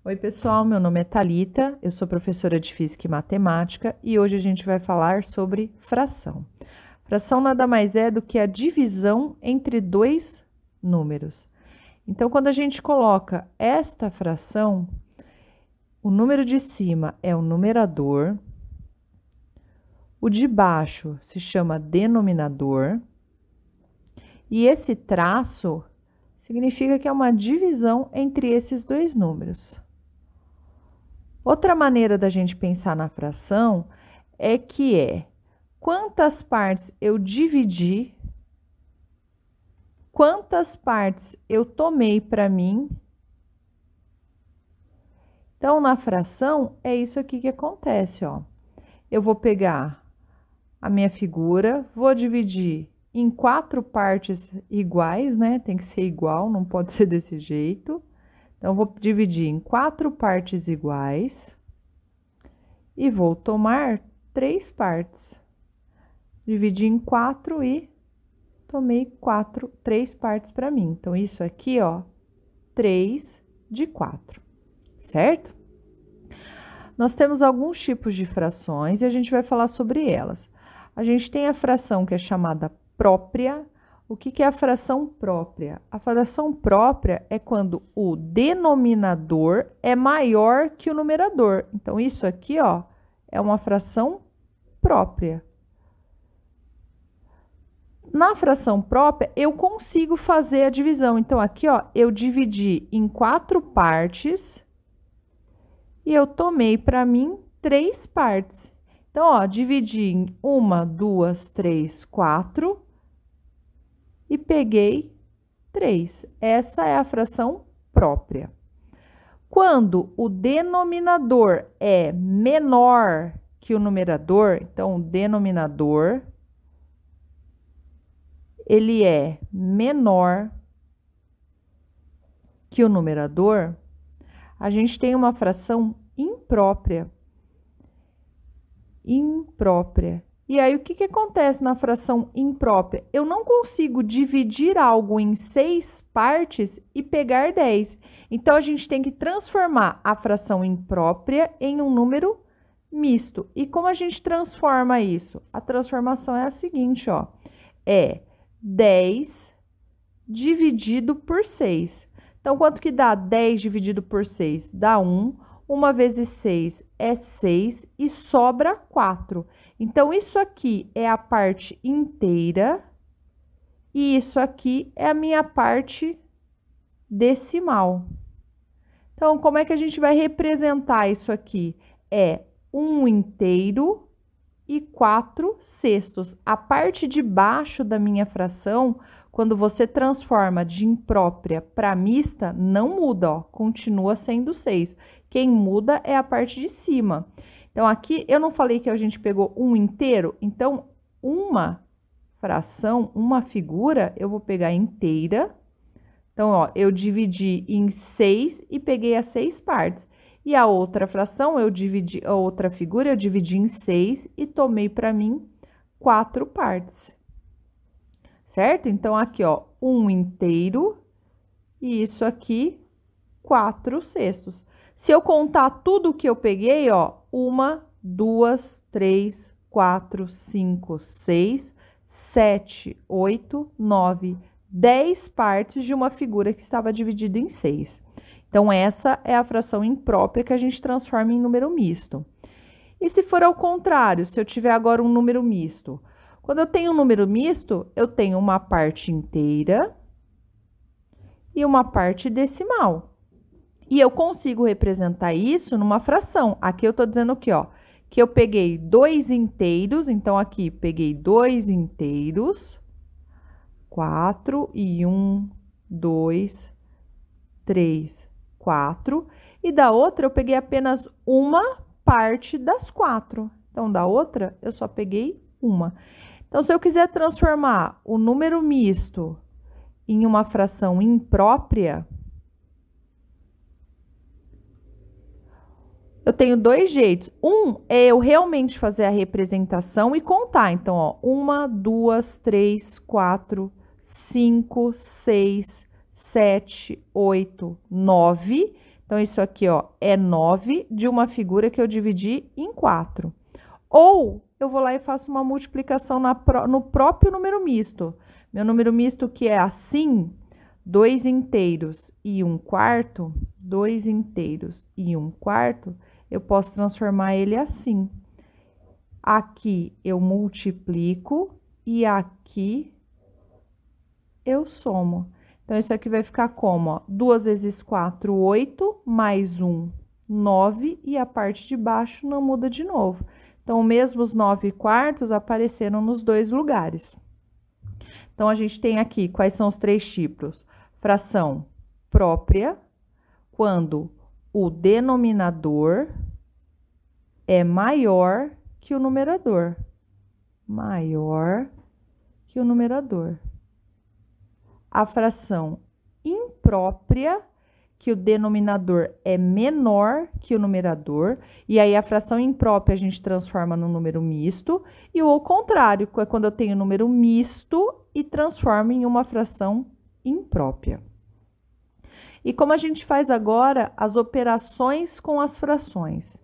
Oi, pessoal, meu nome é Thalita, eu sou professora de Física e Matemática e hoje a gente vai falar sobre fração. Fração nada mais é do que a divisão entre dois números. Então, quando a gente coloca esta fração, o número de cima é o numerador, o de baixo se chama denominador, e esse traço significa que é uma divisão entre esses dois números. Outra maneira da gente pensar na fração é quantas partes eu dividi, quantas partes eu tomei para mim. Então, na fração, é isso aqui que acontece, ó. Eu vou pegar a minha figura, vou dividir em 4 partes iguais, né? Tem que ser igual, não pode ser desse jeito. Então, vou dividir em 4 partes iguais e vou tomar 3 partes. Dividi em 4 e tomei 3 partes para mim. Então, isso aqui, ó, 3 de 4, certo? Nós temos alguns tipos de frações e a gente vai falar sobre elas. A gente tem a fração que é chamada própria. O que é a fração própria? A fração própria é quando o denominador é maior que o numerador. Então, isso aqui, ó, é uma fração própria. Na fração própria, eu consigo fazer a divisão. Então, aqui, ó, eu dividi em 4 partes e eu tomei para mim 3 partes. Então, ó, dividi em 1, 2, 3, 4 e peguei 3. Essa é a fração própria. Quando o denominador é menor que o numerador, então, o denominador ele é menor que o numerador, a gente tem uma fração imprópria. Imprópria. E aí, o que acontece na fração imprópria? Eu não consigo dividir algo em 6 partes e pegar 10. Então, a gente tem que transformar a fração imprópria em um número misto. E como a gente transforma isso? A transformação é a seguinte, ó. É 10 dividido por 6. Então, quanto que dá 10 dividido por 6? Dá 1. 1 vezes 6 é 6 e sobra 4. Então, isso aqui é a parte inteira e isso aqui é a minha parte decimal. Então, como é que a gente vai representar isso aqui? É 1 inteiro e 4 sextos. A parte de baixo da minha fração, quando você transforma de imprópria para mista, não muda, ó, continua sendo 6. Quem muda é a parte de cima. Então, aqui eu não falei que a gente pegou um inteiro? Então, uma fração, uma figura, eu vou pegar inteira. Então, ó, eu dividi em 6 e peguei as 6 partes. E a outra fração, a outra figura, eu dividi em 6 e tomei para mim 4 partes. Certo? Então, aqui, ó, 1 inteiro e isso aqui, 4 sextos. Se eu contar tudo que eu peguei, ó, 1, 2, 3, 4, 5, 6, 7, 8, 9, 10 partes de uma figura que estava dividida em 6. Então, essa é a fração imprópria que a gente transforma em número misto. E se for ao contrário, se eu tiver agora um número misto? Quando eu tenho um número misto, eu tenho uma parte inteira e uma parte decimal. E eu consigo representar isso numa fração. Aqui eu tô dizendo aqui, ó, que eu peguei 2 inteiros, então aqui peguei 2 inteiros, 4 e 1, 2, 3, 4. E da outra eu peguei apenas uma parte das 4. Então, da outra eu só peguei uma. Então, se eu quiser transformar o número misto em uma fração imprópria, eu tenho 2 jeitos. Um é eu realmente fazer a representação e contar. Então, ó, 1, 2, 3, 4, 5, 6, 7, 8, 9. Então, isso aqui, ó, é 9 de uma figura que eu dividi em 4. Ou, eu vou lá e faço uma multiplicação no próprio número misto. Meu número misto que é assim, 2 inteiros e 1/4, 2 inteiros e 1/4, eu posso transformar ele assim. Aqui eu multiplico e aqui eu somo. Então, isso aqui vai ficar como, ó, 2 vezes 4, 8, mais 1, 9, e a parte de baixo não muda de novo. Então, mesmo os 9/4 apareceram nos dois lugares. Então, a gente tem aqui quais são os três tipos. Fração própria, quando o denominador é maior que o numerador. Maior que o numerador. A fração imprópria, que o denominador é menor que o numerador, e aí a fração imprópria a gente transforma no número misto, e o contrário, que é quando eu tenho número misto e transformo em uma fração imprópria. E como a gente faz agora as operações com as frações?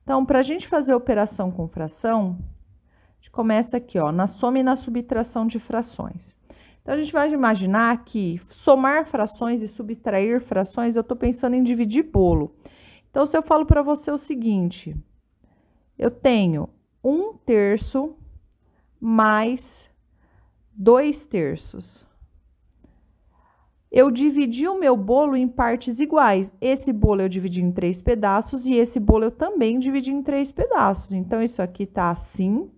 Então, para a gente fazer operação com fração, a gente começa aqui, ó, na soma e na subtração de frações. Então, a gente vai imaginar que somar frações e subtrair frações, eu estou pensando em dividir bolo. Então, se eu falo para você o seguinte, eu tenho 1/3 mais 2/3. Eu dividi o meu bolo em partes iguais. Esse bolo eu dividi em 3 pedaços e esse bolo eu também dividi em 3 pedaços. Então, isso aqui tá assim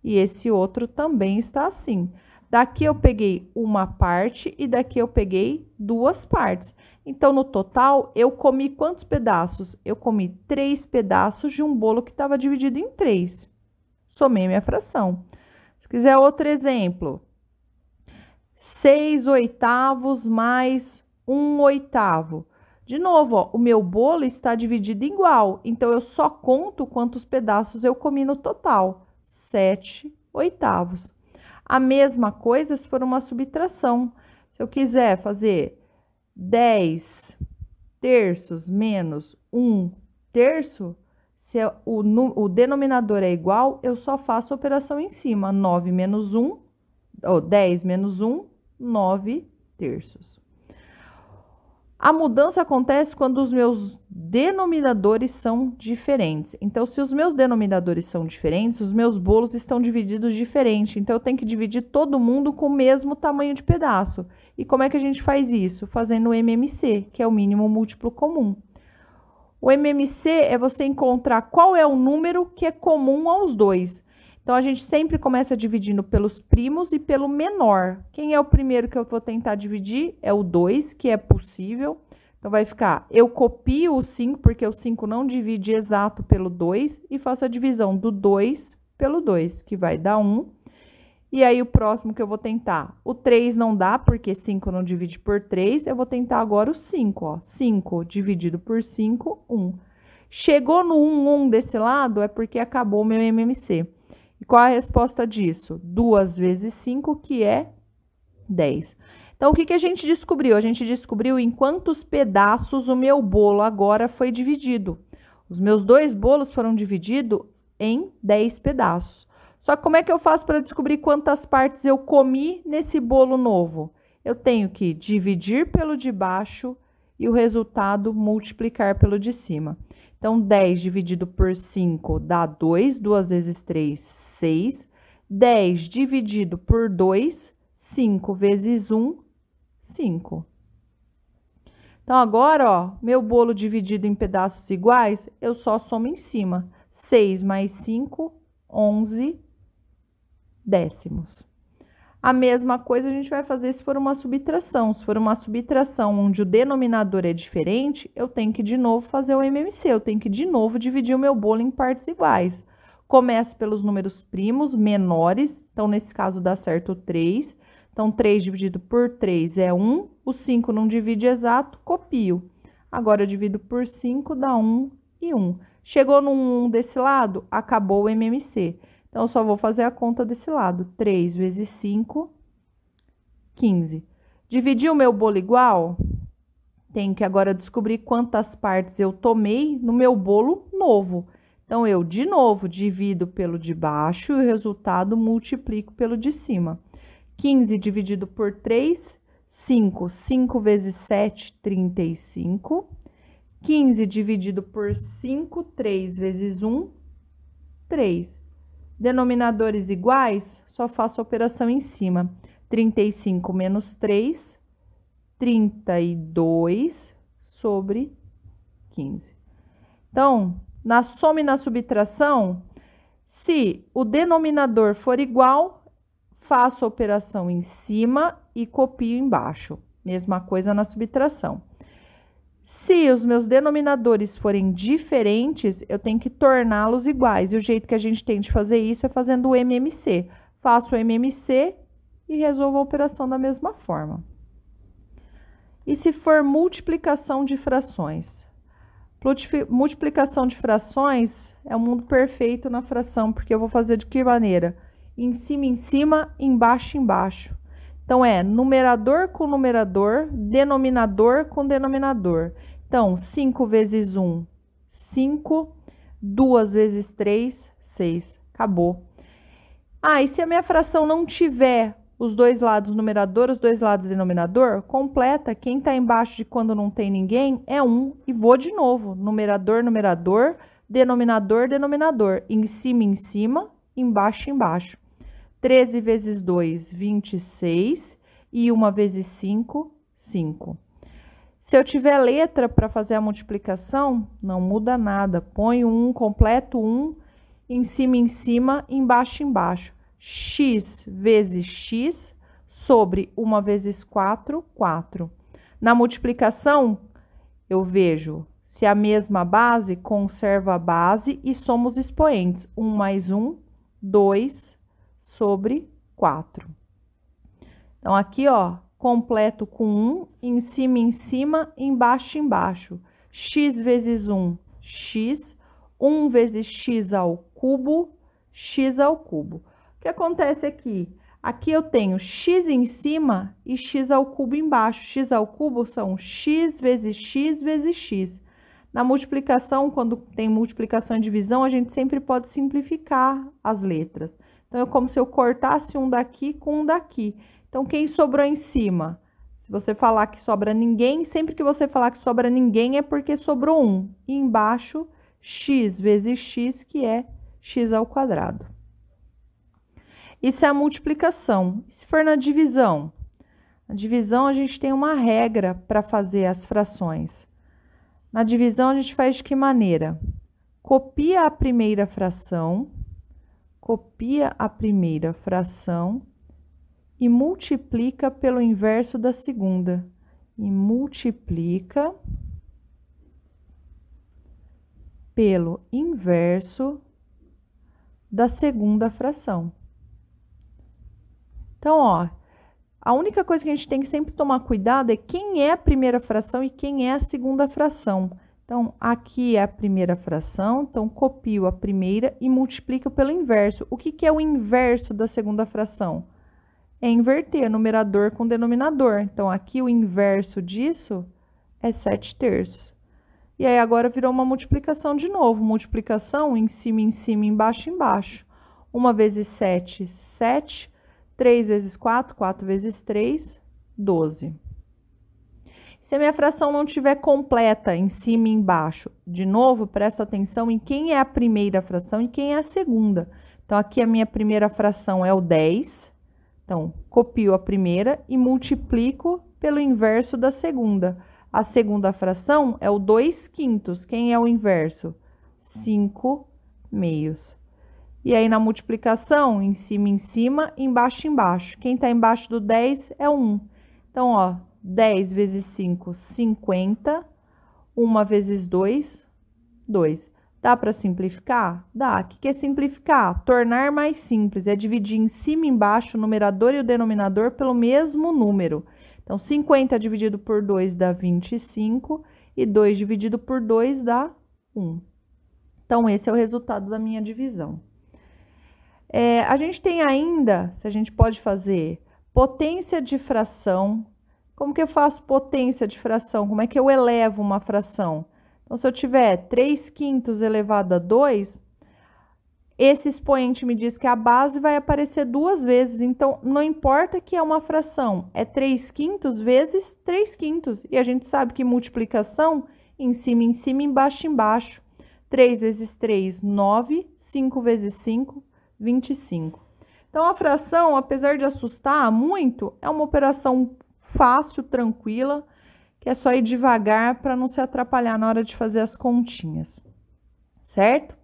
e esse outro também está assim. Daqui eu peguei uma parte e daqui eu peguei 2 partes. Então, no total, eu comi quantos pedaços? Eu comi 3 pedaços de um bolo que estava dividido em 3. Somei minha fração. Se quiser outro exemplo, 6/8 mais 1/8. De novo, ó, o meu bolo está dividido igual, então eu só conto quantos pedaços eu comi no total. 7/8. A mesma coisa se for uma subtração. Se eu quiser fazer 10/3 menos 1/3, se o denominador é igual, eu só faço a operação em cima. 9 menos 1, ou 10 menos 1, 9/3. A mudança acontece quando os meus denominadores são diferentes. Então, se os meus denominadores são diferentes, os meus bolos estão divididos diferente. Então, eu tenho que dividir todo mundo com o mesmo tamanho de pedaço. E como é que a gente faz isso? Fazendo o MMC, que é o mínimo múltiplo comum. O MMC é você encontrar qual é o número que é comum aos dois. Então, a gente sempre começa dividindo pelos primos e pelo menor. Quem é o primeiro que eu vou tentar dividir? É o 2, que é possível. Então, vai ficar, eu copio o 5, porque o 5 não divide exato pelo 2, e faço a divisão do 2 pelo 2, que vai dar 1. E aí, o próximo que eu vou tentar, o 3 não dá, porque 5 não divide por 3, eu vou tentar agora o 5, ó. 5 dividido por 5, 1. Chegou no 1 desse lado, é porque acabou o meu MMC. E qual a resposta disso? 2 vezes 5, que é 10. Então, o que a gente descobriu? A gente descobriu em quantos pedaços o meu bolo agora foi dividido. Os meus dois bolos foram divididos em 10 pedaços. Só que como é que eu faço para descobrir quantas partes eu comi nesse bolo novo? Eu tenho que dividir pelo de baixo e o resultado multiplicar pelo de cima. Então, 10 dividido por 5 dá 2, 2 vezes 3, 6. 10 dividido por 2, 5 vezes 1, 5. Então, agora, ó, meu bolo dividido em pedaços iguais, eu só somo em cima. 6 mais 5, 11 décimos. A mesma coisa a gente vai fazer se for uma subtração. Se for uma subtração onde o denominador é diferente, eu tenho que de novo fazer o MMC. Eu tenho que de novo dividir o meu bolo em partes iguais. Começo pelos números primos menores. Então, nesse caso, dá certo 3. Então, 3 dividido por 3 é 1. O 5 não divide exato, copio. Agora, eu divido por 5, dá 1 e 1. Chegou no 1 desse lado, acabou o MMC. Então, eu só vou fazer a conta desse lado. 3 vezes 5, 15. Dividir o meu bolo igual? tenho que agora descobrir quantas partes eu tomei no meu bolo novo. Então, eu, de novo, divido pelo de baixo e o resultado multiplico pelo de cima. 15 dividido por 3, 5. 5 vezes 7, 35. 15 dividido por 5, 3 vezes 1, 3. Denominadores iguais, só faço a operação em cima. 35 menos 3, 32 sobre 15. Então, na soma e na subtração, se o denominador for igual, faço a operação em cima e copio embaixo. Mesma coisa na subtração. Se os meus denominadores forem diferentes, eu tenho que torná-los iguais. E o jeito que a gente tem de fazer isso é fazendo o MMC. Faço o MMC e resolvo a operação da mesma forma. E se for multiplicação de frações? Multiplicação de frações é o mundo perfeito na fração, porque eu vou fazer de que maneira? Em cima, embaixo, embaixo. Então, é numerador com numerador, denominador com denominador. Então, 5 vezes 1, 5. 2 vezes 3, 6. Acabou. Ah, e se a minha fração não tiver os dois lados numerador, os dois lados denominador, completa. Quem está embaixo de quando não tem ninguém é 1. E vou de novo. Numerador, numerador, denominador, denominador. Em cima, embaixo, embaixo. 13 vezes 2, 26. E 1 vezes 5, 5. Se eu tiver letra para fazer a multiplicação, não muda nada. Ponho 1, completo 1, em cima, embaixo, embaixo. X vezes x sobre 1 vezes 4, 4. Na multiplicação, eu vejo se a mesma base, conserva a base e somos expoentes. 1 mais 1, 2 sobre 4. Então, aqui, ó, completo com 1, em cima, embaixo, embaixo. X vezes 1, x. 1 vezes x ao cubo, x ao cubo. O que acontece aqui? Aqui eu tenho x em cima e x ao cubo embaixo. X ao cubo são x vezes x vezes x. Na multiplicação, quando tem multiplicação e divisão, a gente sempre pode simplificar as letras. Então, é como se eu cortasse um daqui com um daqui. Então, quem sobrou em cima? Se você falar que sobra ninguém, sempre que você falar que sobra ninguém é porque sobrou um. E embaixo, x vezes x, que é x ao quadrado. Isso é a multiplicação. E se for na divisão? Na divisão, a gente tem uma regra para fazer as frações. Na divisão, a gente faz de que maneira? Copia a primeira fração e multiplica pelo inverso da segunda. E multiplica pelo inverso da segunda fração. Então, ó, a única coisa que a gente tem que sempre tomar cuidado é quem é a primeira fração e quem é a segunda fração. Então, aqui é a primeira fração, então copio a primeira e multiplico pelo inverso. O que que é o inverso da segunda fração? É inverter numerador com denominador. Então, aqui o inverso disso é 7/3. E aí, agora virou uma multiplicação de novo. Multiplicação em cima, embaixo, embaixo. 1 vezes 7, 7. 3 vezes 4, 4 vezes 3, 12. Se a minha fração não estiver completa em cima e embaixo, de novo, presto atenção em quem é a primeira fração e quem é a segunda. Então, aqui a minha primeira fração é o 10. Então, copio a primeira e multiplico pelo inverso da segunda. A segunda fração é o 2/5. Quem é o inverso? 5/2. E aí, na multiplicação, em cima, embaixo, embaixo. Quem está embaixo do 10 é 1. Então, ó, 10 vezes 5, 50. 1 vezes 2, 2. Dá para simplificar? Dá. O que é simplificar? Tornar mais simples. É dividir em cima e embaixo o numerador e o denominador pelo mesmo número. Então, 50 dividido por 2 dá 25. E 2 dividido por 2 dá 1. Então, esse é o resultado da minha divisão. A gente tem ainda, se a gente pode fazer, potência de fração, Como que eu faço potência de fração? Como é que eu elevo uma fração? Então, se eu tiver 3/5 elevado a 2, esse expoente me diz que a base vai aparecer 2 vezes. Então, não importa que é uma fração, é 3/5 vezes 3/5. E a gente sabe que multiplicação, em cima, embaixo, embaixo. 3 vezes 3, 9. 5 vezes 5, 25. Então, a fração, apesar de assustar muito, é uma operação fácil, tranquila, que é só ir devagar para não se atrapalhar na hora de fazer as continhas, certo?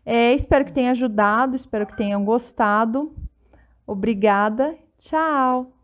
Espero que tenha ajudado, espero que tenham gostado. Obrigada, tchau!